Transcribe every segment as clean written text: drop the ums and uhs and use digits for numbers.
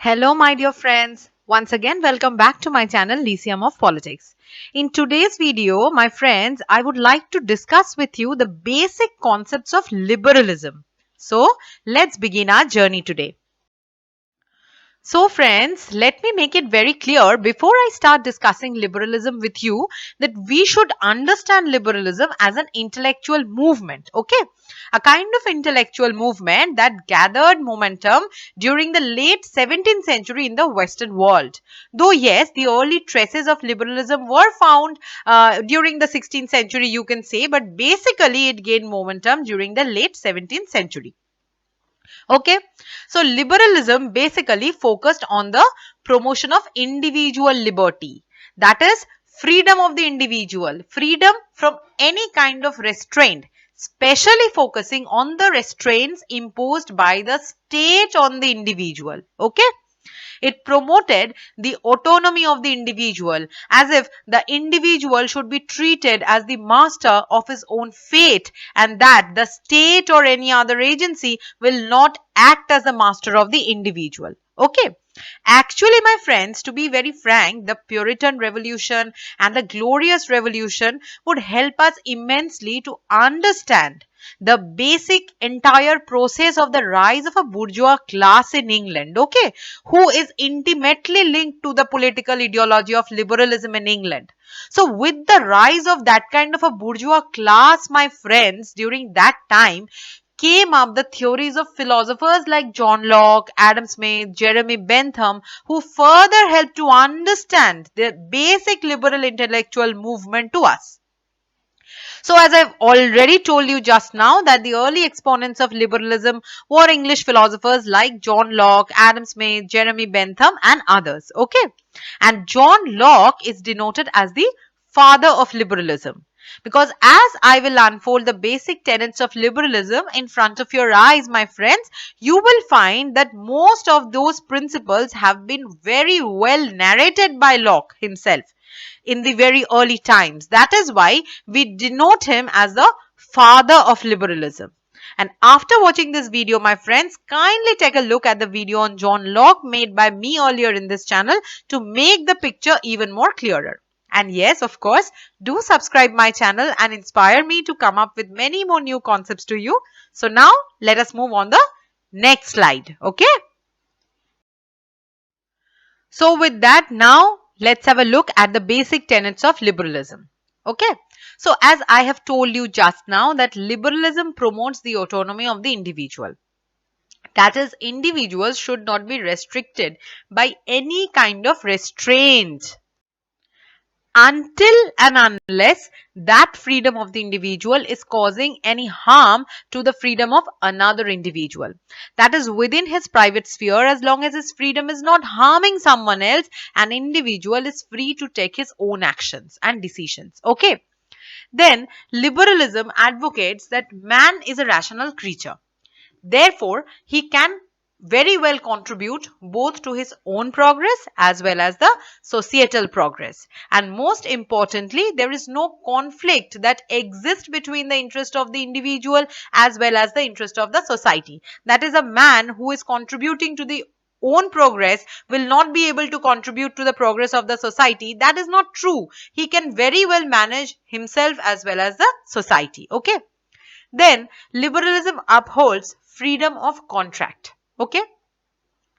Hello, my dear friends. Once again, welcome back to my channel, Lyceum of Politics. In today's video, my friends, I would like to discuss with you the basic concepts of liberalism. So, let's begin our journey today. So, friends, let me make it very clear before I start discussing liberalism with you that we should understand liberalism as an intellectual movement, okay? A kind of intellectual movement that gathered momentum during the late 17th century in the Western world. Though, yes, the early traces of liberalism were found during the 16th century, you can say, but basically it gained momentum during the late 17th century. Okay, so liberalism basically focused on the promotion of individual liberty, that is, freedom of the individual, freedom from any kind of restraint, specially focusing on the restraints imposed by the state on the individual. Okay, it promoted the autonomy of the individual, as if the individual should be treated as the master of his own fate and that the state or any other agency will not act as the master of the individual. Okay. Actually, my friends, to be very frank, the Puritan Revolution and the Glorious Revolution would help us immensely to understand the basic entire process of the rise of a bourgeois class in England, okay, who is intimately linked to the political ideology of liberalism in England. So, with the rise of that kind of a bourgeois class, my friends, during that time, came up the theories of philosophers like John Locke, Adam Smith, Jeremy Bentham, who further helped to understand the basic liberal intellectual movement to us. So, as I've already told you just now, that the early exponents of liberalism were English philosophers like John Locke, Adam Smith, Jeremy Bentham, and others. Okay, and John Locke is denoted as the father of liberalism. Because as I will unfold the basic tenets of liberalism in front of your eyes, my friends, you will find that most of those principles have been very well narrated by Locke himself in the very early times. That is why we denote him as the father of liberalism. And after watching this video, my friends, kindly take a look at the video on John Locke made by me earlier in this channel to make the picture even more clearer. And yes, of course, do subscribe my channel and inspire me to come up with many more new concepts to you. So now let us move on the next slide. Okay. So with that, now let's have a look at the basic tenets of liberalism. Okay. So as I have told you just now that liberalism promotes the autonomy of the individual. That is, individuals should not be restricted by any kind of restraint until and unless that freedom of the individual is causing any harm to the freedom of another individual. That is within his private sphere, as long as his freedom is not harming someone else, an individual is free to take his own actions and decisions. Okay. Then liberalism advocates that man is a rational creature. Therefore, he can very well contribute both to his own progress as well as the societal progress. And most importantly, there is no conflict that exists between the interest of the individual as well as the interest of the society. That is, a man who is contributing to the own progress will not be able to contribute to the progress of the society. That is not true. He can very well manage himself as well as the society. Okay. Then liberalism upholds freedom of contract. Okay.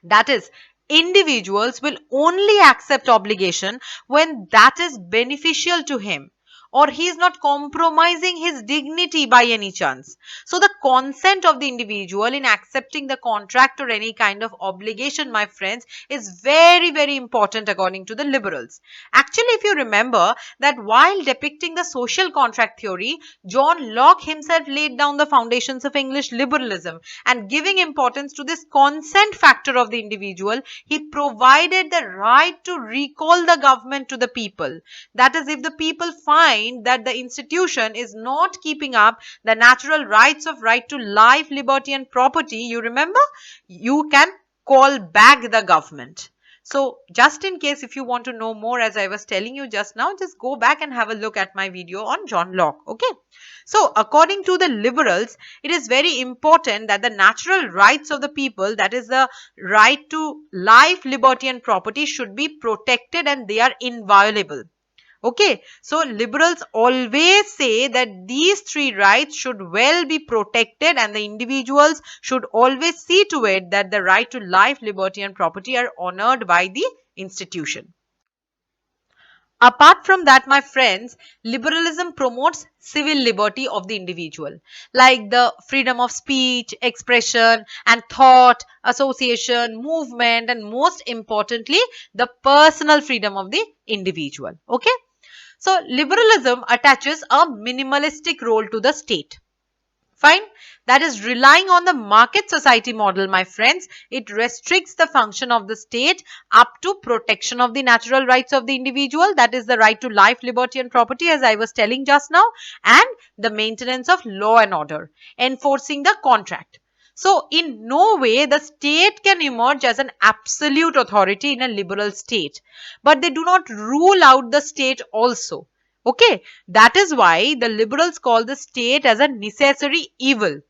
That is, individuals will only accept obligation when that is beneficial to him or he is not compromising his dignity by any chance. So the consent of the individual in accepting the contract or any kind of obligation, my friends, is very, very important according to the liberals. Actually, if you remember that while depicting the social contract theory, John Locke himself laid down the foundations of English liberalism, and giving importance to this consent factor of the individual, he provided the right to recall the government to the people. That is, if the people find that the institution is not keeping up the natural rights of right to life, liberty and property, you remember, you can call back the government. So just in case if you want to know more, as I was telling you just now, just go back and have a look at my video on John Locke. Okay. So according to the liberals, it is very important that the natural rights of the people, that is the right to life, liberty and property, should be protected and they are inviolable. Okay, so liberals always say that these three rights should well be protected and the individuals should always see to it that the right to life, liberty and property are honored by the institution. Apart from that, my friends, liberalism promotes civil liberty of the individual, like the freedom of speech, expression and thought, association, movement, and most importantly, the personal freedom of the individual. Okay. So liberalism attaches a minimalistic role to the state. Fine. That is relying on the market society model, my friends. It restricts the function of the state up to protection of the natural rights of the individual. That is the right to life, liberty and property, as I was telling just now, and the maintenance of law and order, enforcing the contract. So in no way the state can emerge as an absolute authority in a liberal state, but they do not rule out the state also. Okay, that is why the liberals call the state as a necessary evil.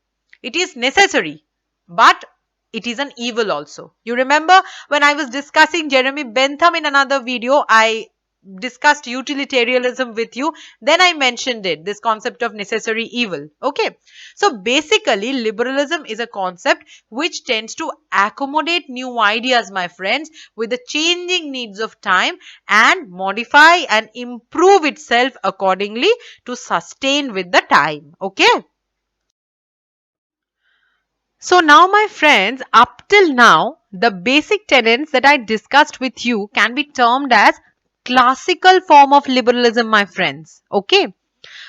It is necessary, but it is an evil also. You remember when I was discussing Jeremy Bentham in another video, I discussed utilitarianism with you. Then I mentioned it, this concept of necessary evil. Okay. So basically, liberalism is a concept which tends to accommodate new ideas, my friends, with the changing needs of time and modify and improve itself accordingly to sustain with the time. Okay. So now, my friends, up till now, the basic tenets that I discussed with you can be termed as classical form of liberalism, my friends. Okay.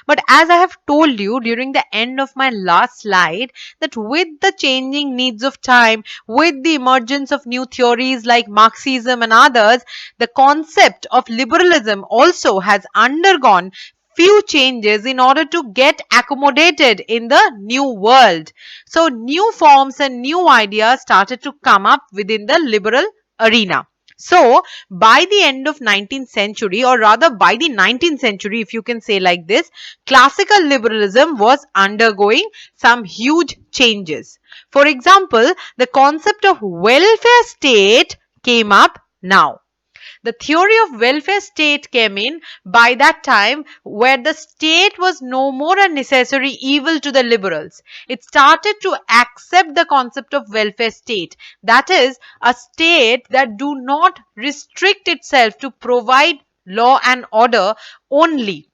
But as I have told you during the end of my last slide, that with the changing needs of time, with the emergence of new theories like Marxism and others, the concept of liberalism also has undergone few changes in order to get accommodated in the new world. So new forms and new ideas started to come up within the liberal arena. So by the end of 19th century, or rather by the 19th century, if you can say like this, classical liberalism was undergoing some huge changes. For example, the concept of welfare state came up now. The theory of welfare state came in by that time, where the state was no more a necessary evil to the liberals. It started to accept the concept of welfare state, that is a state that do not restrict itself to provide law and order only,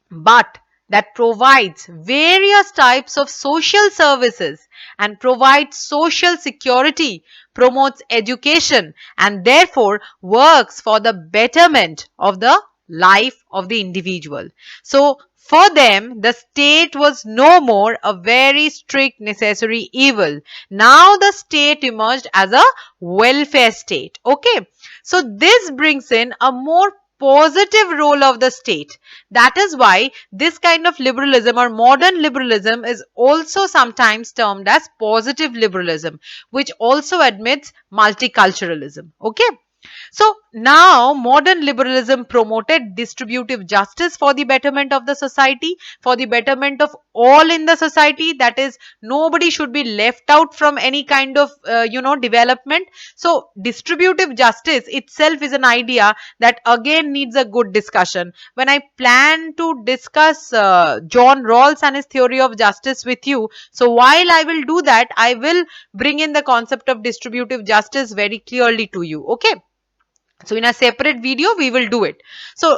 but that provides various types of social services and provides social security, promotes education, and therefore works for the betterment of the life of the individual. So for them, the state was no more a very strict necessary evil. Now the state emerged as a welfare state. Okay. So this brings in a more positive role of the state. That is why this kind of liberalism or modern liberalism is also sometimes termed as positive liberalism, which also admits multiculturalism. Okay. So now modern liberalism promoted distributive justice for the betterment of the society, for the betterment of all in the society. That is, nobody should be left out from any kind of development. So distributive justice itself is an idea that again needs a good discussion. When I plan to discuss John Rawls and his theory of justice with you, so while I will do that, I will bring in the concept of distributive justice very clearly to you. Okay. So in a separate video, we will do it. So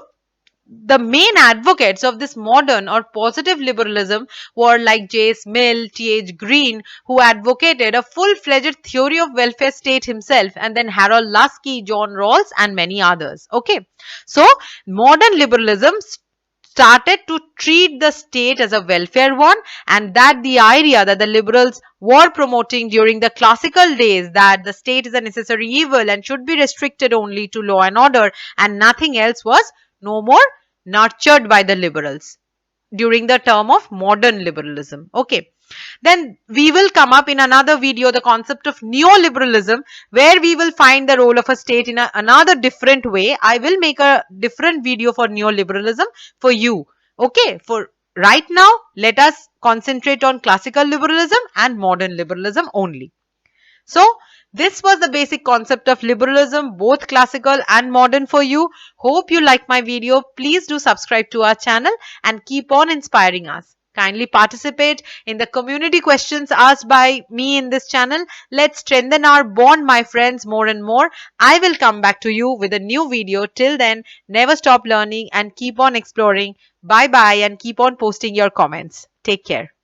the main advocates of this modern or positive liberalism were like J.S. Mill, T.H. Green, who advocated a full-fledged theory of welfare state himself, and then Harold Lasky, John Rawls, and many others. Okay. So modern liberalism started to treat the state as a welfare one, and that the idea that the liberals were promoting during the classical days, that the state is a necessary evil and should be restricted only to law and order and nothing else, was no more nurtured by the liberals during the term of modern liberalism. Okay. Then we will come up in another video the concept of neoliberalism, where we will find the role of a state in another different way. I will make a different video for neoliberalism for you. Okay, for right now, let us concentrate on classical liberalism and modern liberalism only. So, this was the basic concept of liberalism, both classical and modern for you. Hope you like my video. Please do subscribe to our channel and keep on inspiring us. Kindly participate in the community questions asked by me in this channel. Let's strengthen our bond, my friends, more and more. I will come back to you with a new video. Till then, never stop learning and keep on exploring. Bye bye and keep on posting your comments. Take care.